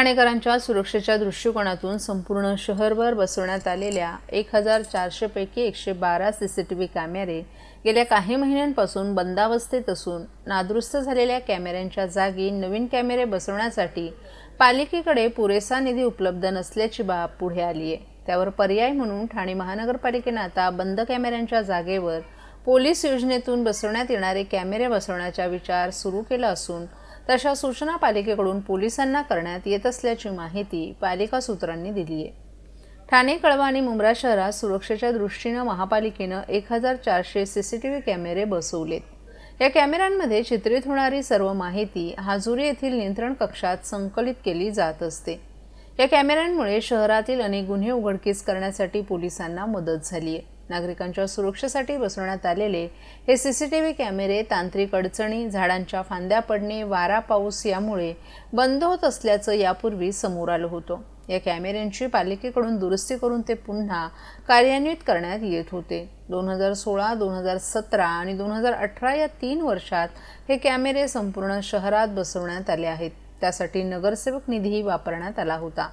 ठाणेकरांच्या सुरक्षेच्या दृष्टिकोनातून संपूर्ण शहरभर बसवण्यात आलेल्या 1400 पैकी 112 सीसीटीव्ही कॅमेरे गेल्या काही महिन्यांपासून बंदावस्थेत असून नादुरुस्त झालेल्या कॅमेऱ्यांच्या जागी नवीन कॅमेरे बसवण्यासाठी पालिकेकडे पुरेसा निधी उपलब्ध नसल्याची बाब पुढे आली आहे। त्यावर पर्याय म्हणून ठाणे महानगरपालिकेने आता बंद कॅमेऱ्यांच्या जागेवर पोलीस योजनेतून बसवण्यात येणारे कॅमेरे बसवण्याचा विचार सुरू केला असून तशा सूचना पालिकेकडून पोलिसांना करण्यात येत असल्याची माहिती पालिका सूत्रांनी दिली आहे। ठाणे, कळवा आणि मुंब्रा शहरात सुरक्षेच्या दृष्टीने महापालिकेने 1400 सीसीटीव्ही कॅमेरे बसवलेत। या कॅमेऱ्यांमध्ये चित्रित होणारी सर्व माहिती हाजुरी येथील नियंत्रण कक्षात संकलित केली जात असते। या कॅमेऱ्यांमुळे शहरातील अनेक गुन्हे उघडकीस करण्यासाठी पोलिसांना मदत झाली आहे। नागरिकांच्या सुरक्षेसाठी बसवण्यात आलेले हे सीसीटीव्ही कॅमेरे तांत्रिक अडचणी, झाडांच्या फांद्या पडणे, वारा पाऊस यामुळे बंद होत असल्याचं यापूर्वी समोर आलं होतं। या कॅमेऱ्यांची पालिकेकडून दुरुस्ती करून ते पुन्हा कार्यान्वित करण्यात येत होते। 2016, 2017 आणि 2018 या 3 वर्षात हे कॅमेरे संपूर्ण शहरात बसवण्यात आले आहेत। त्यासाठी नगरसेवक निधीही वापरण्यात आला होता।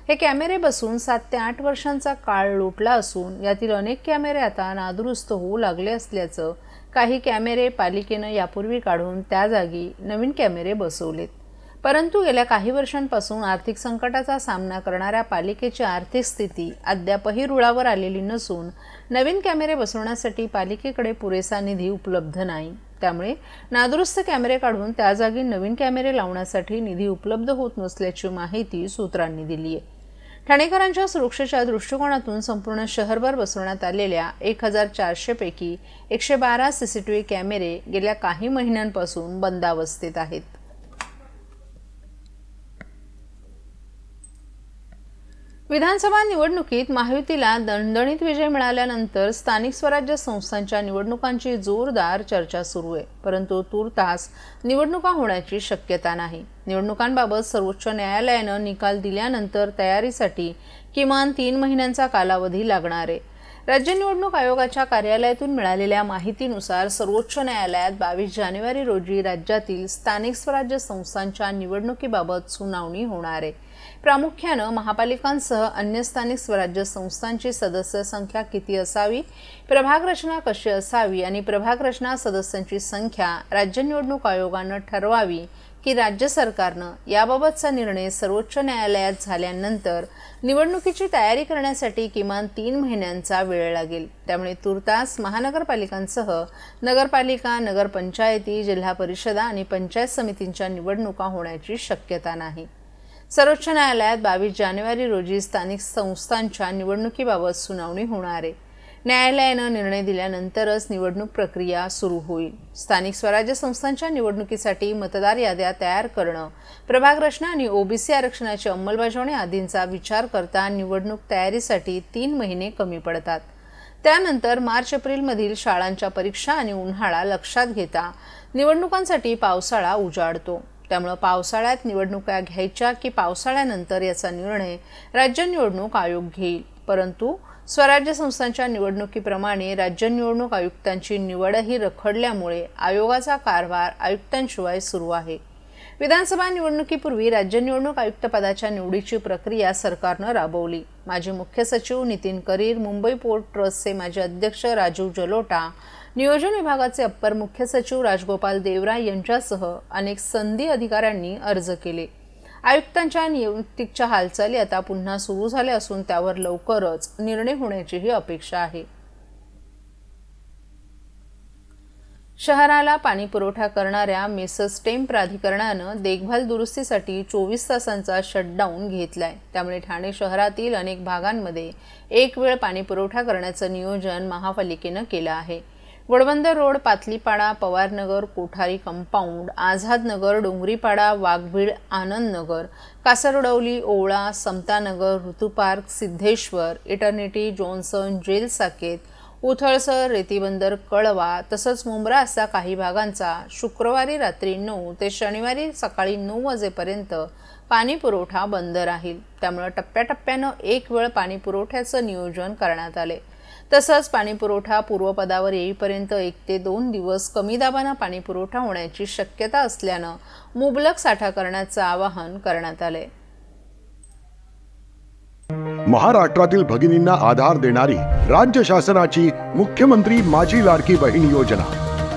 हे कॅमेरे बसून 7 ते 8 वर्षांचा काळ लोटला असून यातील अनेक कॅमेरे आता नादुरुस्त होऊ लागले असल्याचं, काही कॅमेरे पालिकेने यापूर्वी काढून त्या जागी नवीन कॅमेरे बसवलेत। परंतु गेल्या काही वर्षांपासून आर्थिक संकटाचा सामना करणाऱ्या पालिकेची आर्थिक स्थिती अद्यापही रुळावर आलेली नसून नवीन कॅमेरे बसवण्यासाठी पालिकेकडे पुरेसा निधी उपलब्ध नाही। त्यामुळे नादुरुस्त कॅमेरे काढून त्या जागी नवीन कॅमेरे लावण्यासाठी निधी उपलब्ध होत नसल्याची माहिती सूत्रांनी दिली आहे। ठाणेकरांच्या सुरक्षेच्या दृष्टिकोनातून संपूर्ण शहरभर बसवण्यात आलेल्या 1400 पैकी 112 सीसीटीव्ही कॅमेरे गेल्या काही महिन्यांपासून बंदावस्थेत आहेत। विधानसभा निवडणुकीत महायुतीला दणदणीत विजय मिळाल्यानंतर स्थानिक स्वराज्य संस्थांच्या निवडणुकांची जोरदार चर्चा सुरू आहे। परंतु तूर्तास निवडणुका होण्याची शक्यता नाही। निवडणुकांबाबत सर्वोच्च न्यायालयाने निकाल दिल्यानंतर तयारीसाठी किमान 3 महिन्यांचा कालावधी लागणार आहे। राज्य निवडणूक आयोगाच्या कार्यालयातून मिळालेल्या माहितीनुसार सर्वोच्च न्यायालयात 22 जानेवारी रोजी राज्यातील स्थानिक स्वराज्य संस्थांच्या निवडणुकीबाबत सुनावणी होणार आहे। प्रामुख्याने महापालिकांसह अन्य स्थानिक स्वराज्य संस्थांची सदस्य संख्या किती असावी, प्रभाग रचना कशी असावी आणि प्रभाग रचना सदस्यांची संख्या राज्य निवडणूक आयोगाने ठरवावी की राज्य सरकारने याबाबतचा निर्णय सर्वोच्च न्यायालयात झाल्यानंतर निवडणुकीची तयारी करण्यासाठी किमान 3 महिन्यांचा वेळ लागेल। त्यामुळे तूर्तास महानगरपालिकांसह नगरपालिका, नगरपंचायती, जिल्हा परिषदा आणि पंचायत समितींच्या निवडणुका होण्याची शक्यता नाही। सर्वोच्च न्यायालयात 22 जानेवारी रोजी स्थानिक संस्थांच्या निवडणुकीबाबत सुनावणी होणार आहे। न्यायालयाने निर्णय दिल्यानंतरच निवडणूक प्रक्रिया सुरू होईल। स्थानिक स्वराज्य संस्थांच्या निवडणुकीसाठी मतदार याद्या तयार करणं, प्रभाग रचना आणि ओबीसी आरक्षणाची अंमलबजावणी आदींचा विचार करता निवडणूक तयारीसाठी 3 महिने कमी पडतात। त्यानंतर मार्च-एप्रिलमधील शाळांच्या परीक्षा आणि उन्हाळा लक्षात घेता निवडणुकांसाठी पावसाळा उजाडतो। त्यामुळे पावसाळ्यात निवडणुका घ्यायच्या की पावसाळ्यानंतर याचा निर्णय राज्य निवडणूक आयोग घेईल। परंतु स्वराज्य संस्थांच्या निवडणुकीप्रमाणे राज्य निवडणूक आयुक्तांची निवडही रखडल्यामुळे आयोगाचा कारभार आयुक्तांशिवाय सुरू आहे। विधानसभा निवडणुकीपूर्वी राज्य निवडणूक आयुक्त पदाच्या निवडीची प्रक्रिया सरकारने राबवली। माजी मुख्य सचिव नितीन करीर, मुंबई पोर्ट ट्रस्टचे माजी अध्यक्ष राजीव जलोटा, नियोजन विभागाचे अप्पर मुख्य सचिव राजगोपाल देवरा यांच्यासह अनेक सनदी अधिकाऱ्यांनी अर्ज केले। आयुक्तांच्या नियुक्तीच्या हालचाली आता पुन्हा सुरू झाल्या असून त्यावर लवकरच निर्णय होण्याचीही अपेक्षा आहे। शहराला पाणी पुरवठा करणाऱ्या मेसस्टेम प्राधिकरणाने देखभाल दुरुस्तीसाठी 24 तासांचा शटडाऊन घेतलाय। त्यामुळे ठाणे शहरातील अनेक भागांमध्ये एक वेळ पाणी पुरवठा करण्याचं नियोजन महापालिकेने केलं आहे। Vadbandar road, Patlipada, Pawarnagar, Kothari compound, Azad Nagar, Dongripada, Waghbil, Anand Nagar, Kasarvadavali, Owala, Samtanagar, Ritu park, Siddheshwar, eternity, Johnson, jail Saket, Uthalsar, Retibunder, Kalwa तसंच मुंब्रा असा काही भागांचा शुक्रवारी रात्री 9 ते शनिवारी सकाळी 9 वाजेपर्यंत पाणी पुरवठा बंद राहील। त्यामुळे टप्प्याटप्प्याने एक वेळ पाणी पुरवठ्याचं नियोजन करण्यात आले। तसंच पाणी पुरवठा पूर्वपदावर येईपर्यंत 1 ते 2 दिवस कमी दाबाने पाणी पुरवठा होण्याची शक्यता असल्याने मुबलक साठा करण्याचे आवाहन करण्यात आले। महाराष्ट्रातील भगिनींना आधार देणारी राज्य शासनाची मुख्यमंत्री माझी लाडकी बहीण योजना।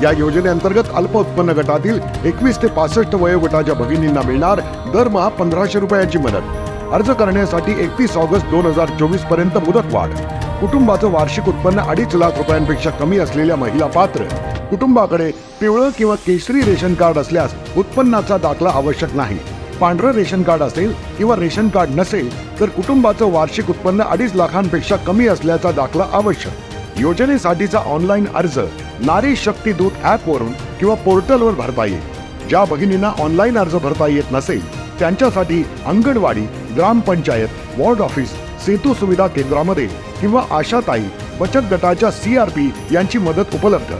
या योजनेअंतर्गत अल्प उत्पन्न गटातील 21 ते 65 वयोगटाच्या भगिनींना मिळणार दरमहा 1500 रुपयांची मदत। अर्ज करण्यासाठी 31 ऑगस्ट 2024 पर्यंत मुदतवाढ। कुटुंबाचं वार्षिक उत्पन्न 2.5 लाख रुपयांपेक्षा कमी असलेल्या महिला पात्र। कुटुंबाकडे पिवळं किंवा केशरी रेशन कार्ड असल्यास उत्पन्नाचा दाखला आवश्यक नाही। पांढरं रेशन कार्ड असेल किंवा रेशन कार्ड नसेल तर कुटुंबाचं वार्षिक उत्पन्न 2.5 लाखांपेक्षा कमी असल्याचा दाखला आवश्यक। योजनेसाठीचा ऑनलाईन अर्ज नारी शक्ती दूत ॲप वरून किंवा पोर्टलवर भरता येईल। ज्या भगिनींना ऑनलाईन अर्ज भरता येत नसेल त्यांच्यासाठी अंगणवाडी, ग्रामपंचायत, वॉर्ड ऑफिस, सेतू सुविधा केंद्रामध्ये किंवा आशाताई बचत गटाच्या CRP यांची मदत उपलब्ध।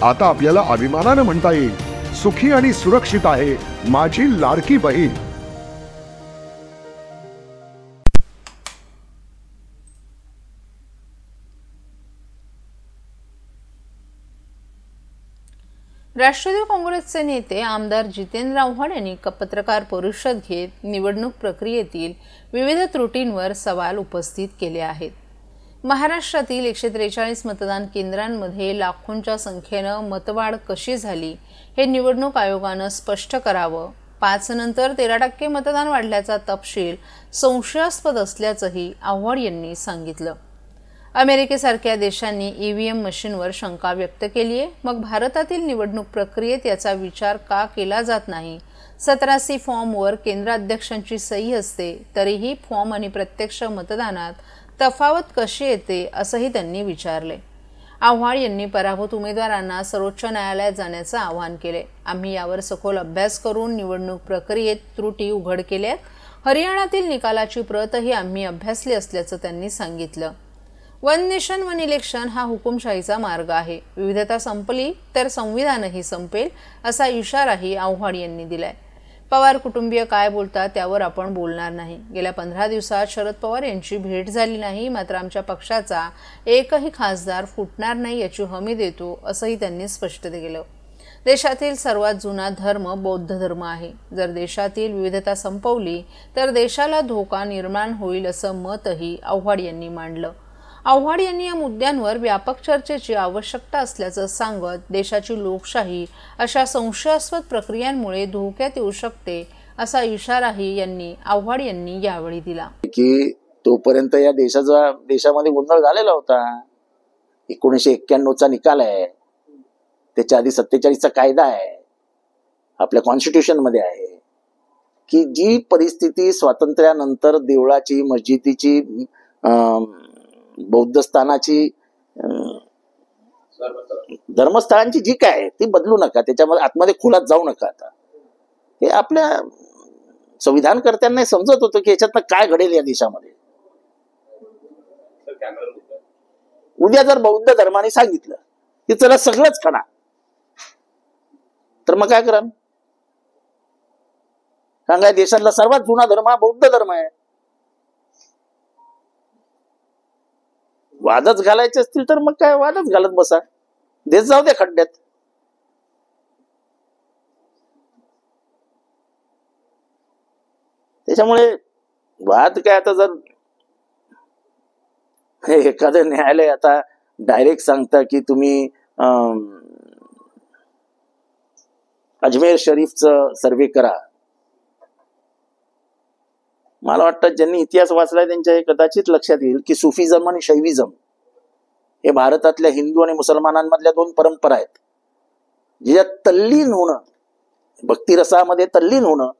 आता आपल्याला अभिमानाने म्हणता येईल, सुखी आणि सुरक्षित आहे माझी लाडकी बहीण। राष्ट्रवादी काँग्रेसचे नेते आमदार जितेंद्र आव्हाड यांनी पत्रकार परिषद घेत निवडणूक प्रक्रियेतील विविध त्रुटींवर सवाल उपस्थित केले आहेत। महाराष्ट्रातील 143 मतदान केंद्रांमध्ये लाखोंच्या संख्येनं मतवाढ कशी झाली हे निवडणूक आयोगानं स्पष्ट करावं। 5 नंतर 13% मतदान वाढल्याचा तपशील संशयास्पद असल्याचंही आव्हाड यांनी सांगितलं। अमेरिकेसारख्या देशांनी EVM मशीनवर शंका व्यक्त केली आहे, मग भारतातील निवडणूक प्रक्रियेत याचा विचार का केला जात नाही? 17C फॉर्मवर केंद्राध्यक्षांची सही असते, तरीही फॉर्म आणि प्रत्यक्ष मतदानात तफावत कशी येते असंही त्यांनी विचारले। आव्हाड यांनी पराभूत उमेदवारांना सर्वोच्च न्यायालयात जाण्याचं आवाहन केले। आम्ही यावर सखोल अभ्यास करून निवडणूक प्रक्रियेत त्रुटी उघड केल्यात। हरियाणातील निकालाची प्रतही आम्ही अभ्यासली असल्याचं त्यांनी सांगितलं। वन नेशन वन इलेक्शन हा हुकुमशाहीचा मार्ग आहे। विविधता संपली तर संविधानही संपेल असा इशाराही आव्हाड यांनी दिलाय। पवार कुटुंबीय काय बोलतात त्यावर आपण बोलणार नाही। गेल्या 15 दिवसात शरद पवार यांची भेट झाली नाही, मात्र आमच्या पक्षाचा एकही खासदार फुटणार नाही याची हमी देतो असंही त्यांनी स्पष्ट केलं। देशातील सर्वात जुना धर्म बौद्ध धर्म आहे। जर देशातील विविधता संपवली तर देशाला धोका निर्माण होईल असं मतही आव्हाड यांनी मांडलं। आव्हाड यांनी या मुद्द्यांवर व्यापक चर्चेची आवश्यकता असल्याचं सांगत देशाची लोकशाही अशा संशयास्पद प्रक्रियांमुळे धोक्यात येऊ शकते असा इशाराही आव्हाड यांनी यावेळी दिला। की तोपर्यंत या देशामध्ये गोंधळ झालेला होता। 1991चा निकाल आहे, त्याच्या आधी 47चा कायदा आहे, आपल्या कॉन्स्टिट्यूशन मध्ये आहे की जी परिस्थिती स्वातंत्र्यानंतर देवळाची, मस्जिदीची, बौद्ध स्थानाची, धर्मस्थळांची जी काय आहे ती बदलू नका, त्याच्यामध्ये आतमध्ये खोलात जाऊ नका। आता हे आपल्या संविधानकर्त्यांना समजत होतं की याच्यातनं काय घडेल या देशामध्ये। उद्या जर बौद्ध धर्माने सांगितलं की चला सगळंच खणा, तर मग काय करा? कारण या देशातला सर्वात जुना धर्म हा बौद्ध धर्म आहे। वादच घालायचे असतील तर मग काय वादच घालत बसा, देश जाऊ द्या खड्ड्यात। त्याच्यामुळे वाद काय, आता जर एखादं न्यायालय आता डायरेक्ट सांगता की तुम्ही अजमेर शरीफचं सर्वे करा, मला वाटतं ज्यांनी इतिहास वाचलाय त्यांच्या हे कदाचित लक्षात येईल की सुफिझम आणि शैविझम हे भारतातल्या हिंदू आणि मुसलमानांमधल्या 2 परंपरा आहेत, ज्याच्यात तल्लीन होणं, भक्तिरसामध्ये तल्लीन होणं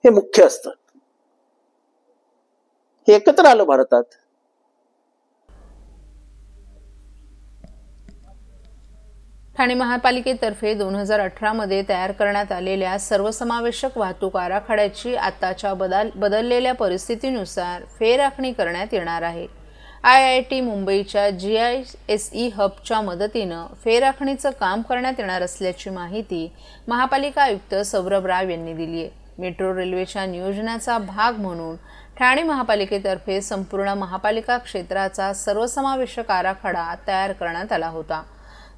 हे मुख्य असतं। हे एकत्र आलं भारतात। ठाणे महापालिकेतर्फे 2018 मध्ये तयार करण्यात आलेल्या सर्वसमावेशक वाहतूक आराखड्याची आताच्या बदललेल्या परिस्थितीनुसार फेरआखणी करण्यात येणार आहे। IIT मुंबईच्या GISE हबच्या मदतीनं फेरआखणीचं काम करण्यात येणार असल्याची माहिती महापालिका आयुक्त सौरभ राव यांनी दिली आहे। मेट्रो रेल्वेच्या नियोजनाचा भाग म्हणून ठाणे महापालिकेतर्फे संपूर्ण महापालिका क्षेत्राचा सर्वसमावेशक आराखडा तयार करण्यात आला होता।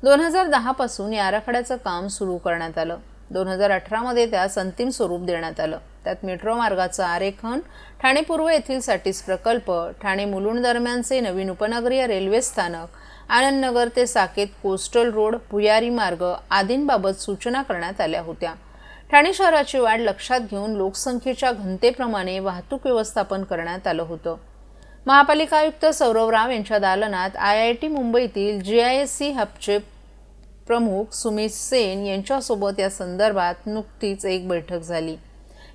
2010 पासून या आराखड्याचं काम सुरू करण्यात आलं। 2018 मध्ये त्यास अंतिम स्वरूप देण्यात आलं। त्यात मेट्रो मार्गाचं आरेखन, ठाणे पूर्व येथील साठीस प्रकल्प, ठाणे मुलुंड दरम्यानचे नवीन उपनगरीय रेल्वे स्थानक, आनंदनगर ते साकेत कोस्टल रोड, भुयारी मार्ग आदींबाबत सूचना करण्यात आल्या होत्या. ठाणे शहराची वाढ लक्षात घेऊन लोकसंख्येच्या घनतेप्रमाणे वाहतूक व्यवस्थापन करण्यात आलं होतं. महापालिका आयुक्त सौरव राव यांच्या दालनात IIT मुंबईतील GISC हबचे प्रमुख सुमित सेन यांच्यासोबत या संदर्भात नुकतीच एक बैठक झाली.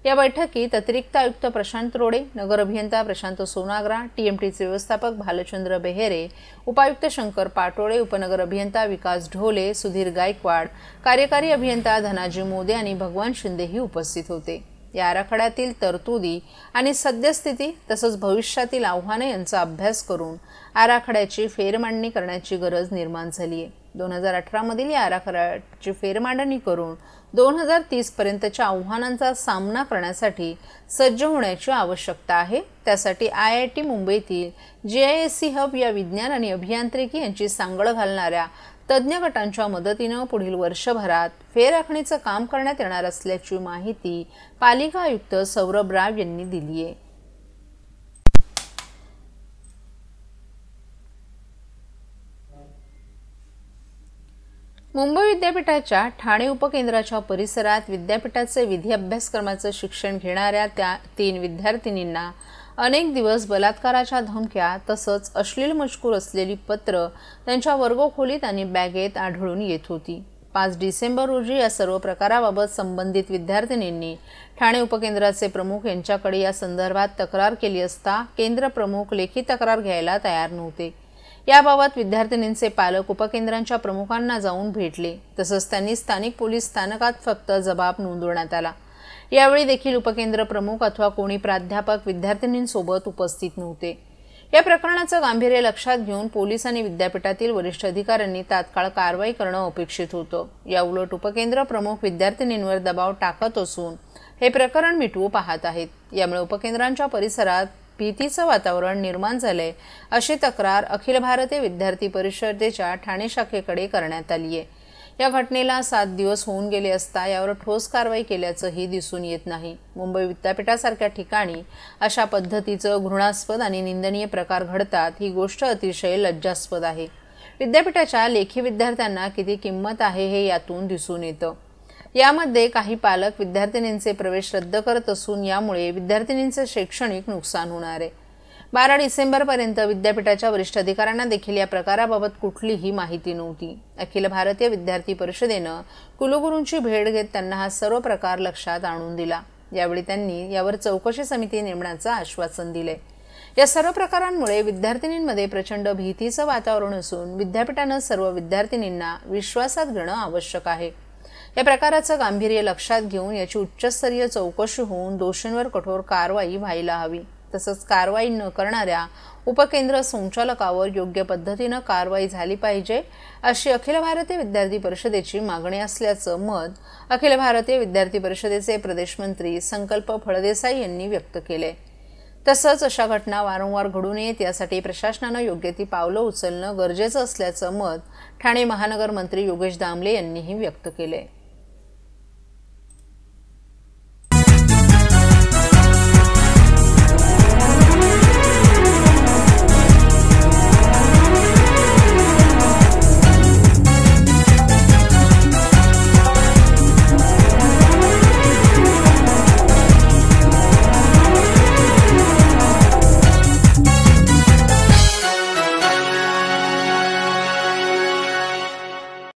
या बैठकीत अतिरिक्त आयुक्त प्रशांत रोडे, नगर अभियंता प्रशांत सोनाग्रा, TMTचे व्यवस्थापक भालचंद्र बेहेरे, उपायुक्त शंकर पाटोळे, उपनगर अभियंता विकास ढोले, सुधीर गायकवाड, कार्यकारी अभियंता धनाजी मोदे आणि भगवान शिंदेही उपस्थित होते. या आराखड्यातील तरतुदी आणि सद्यस्थिती तसंच भविष्यातील आव्हाने यांचा अभ्यास करून आराखड्याची फेरमांडणी करण्याची गरज निर्माण झाली आहे. 2018 मधील या आराखड्याची फेरमांडणी करून 2030 पर्यंतच्या आव्हानांचा सामना करण्यासाठी सज्ज होण्याची आवश्यकता आहे. त्यासाठी IIT मुंबईतील GISC हब या विज्ञान आणि अभियांत्रिकी यांची सांगड घालणाऱ्या तज्ज्ञ गटांच्या मदतीनं पुढील वर्षभरात फेरआखणीचं काम करण्यात येणार असल्याची माहिती पालिका आयुक्त सौरभ राव यांनी दिली आहे. मुंबई विद्यापीठाच्या ठाणे उपकेंद्राच्या परिसरात विद्यापीठाचे विधी अभ्यासक्रमाचं शिक्षण घेणाऱ्या त्या 3 विद्यार्थिनींना अनेक दिवस बलात्काराच्या धमक्या तसंच अश्लील मजकूर असलेली पत्र त्यांच्या वर्गखोलीत आणि बॅगेत आढळून येत होती. 5 डिसेंबर रोजी या सर्व प्रकाराबाबत संबंधित विद्यार्थिनींनी ठाणे उपकेंद्राचे प्रमुख यांच्याकडे या संदर्भात तक्रार केली असता केंद्र प्रमुख लेखी तक्रार घ्यायला तयार नव्हते. याबाबत विद्यार्थिनींचे पालक उपकेंद्रांच्या प्रमुखांना जाऊन भेटले. तसंच त्यांनी स्थानिक पोलीस स्थानकात फक्त जबाब नोंदवण्यात आला. यावेळी देखील उपकेंद्र प्रमुख अथवा कोणी प्राध्यापक विद्यार्थिनींसोबत उपस्थित नव्हते. या प्रकरणाचं गांभीर्य लक्षात घेऊन पोलीस आणि विद्यापीठातील वरिष्ठ अधिकाऱ्यांनी तात्काळ कारवाई करणं अपेक्षित होतं. याउलट उपकेंद्र प्रमुख विद्यार्थिनींवर दबाव टाकत असून हे प्रकरण मिटवू पाहत आहेत. यामुळे उपकेंद्रांच्या परिसरात भीतीचं वातावरण निर्माण झालंय अशी तक्रार अखिल भारतीय विद्यार्थी परिषदेच्या ठाणे शाखेकडे करण्यात आली आहे. या घटनेला 7 दिवस होऊन गेले असता यावर ठोस कारवाई केल्याचंही दिसून येत नाही. मुंबई विद्यापीठासारख्या ठिकाणी अशा पद्धतीचं घृणास्पद आणि निंदनीय प्रकार घडतात ही गोष्ट अतिशय लज्जास्पद आहे. विद्यापीठाच्या लेखी विद्यार्थ्यांना किती किंमत आहे हे यातून दिसून येतं. यामध्ये काही पालक विद्यार्थिनींचे प्रवेश रद्द करत असून यामुळे विद्यार्थिनींचे शैक्षणिक नुकसान होणार आहे. 12 डिसेंबरपर्यंत विद्यापीठाच्या वरिष्ठ अधिकाऱ्यांना देखील या प्रकाराबाबत कुठलीही माहिती नव्हती. अखिल भारतीय विद्यार्थी परिषदेनं कुलगुरूंची भेट घेत त्यांना हा सर्व प्रकार लक्षात आणून दिला. यावेळी त्यांनी यावर चौकशी समिती नेमण्याचं आश्वासन दिले. या सर्व प्रकारांमुळे विद्यार्थिनींमध्ये प्रचंड भीतीचं वातावरण असून विद्यापीठानं सर्व विद्यार्थिनींना विश्वासात घेणं आवश्यक आहे. या प्रकाराचं गांभीर्य लक्षात घेऊन याची उच्चस्तरीय चौकशी होऊन दोषींवर कठोर कारवाई व्हायला हवी. तसंच कारवाई न करणाऱ्या उपकेंद्र संचालकावर योग्य पद्धतीनं कारवाई झाली पाहिजे अशी अखिल भारतीय विद्यार्थी परिषदेची मागणी असल्याचं मत अखिल भारतीय विद्यार्थी परिषदेचे प्रदेश मंत्री संकल्प फळदेसाई यांनी व्यक्त केले. तसंच अशा घटना वारंवार घडू नयेत यासाठी प्रशासनानं योग्य ती पावलं उचलणं गरजेचं असल्याचं मत ठाणे महानगर मंत्री योगेश दामले यांनीही व्यक्त केले.